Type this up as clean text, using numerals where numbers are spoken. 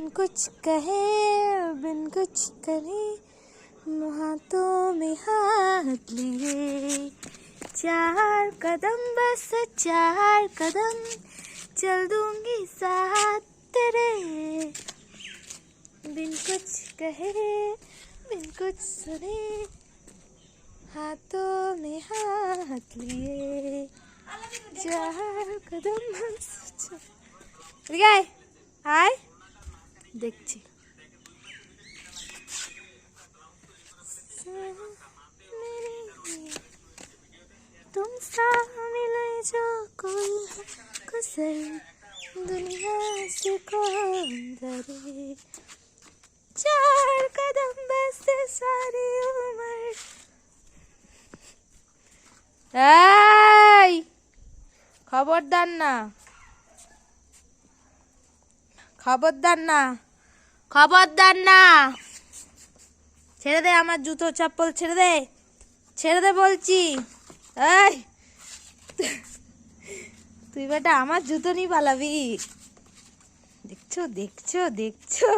बिन कुछ कहे बिन कुछ करे हाथों में हाथ लिए, 4 कदम बस 4 कदम चल दूंगी साथ तेरे, बिन कुछ कहे बिन कुछ सुने हाथों में हाथ लिए, 4 कदम बस हाय देखছি तुम सा मिले जो कोई गुजर दुनिया से कौन डरे, 4 कदम बस सारी उम्र। খবরদার না খবরদার না খবরদার না, ছেড়ে দে আমার জুতো চপ্পল, ছেড়ে দে বলছি। এই তুই বেটা আমার জুতো নিয়ে পালাবি? দেখছো দেখছো দেখছো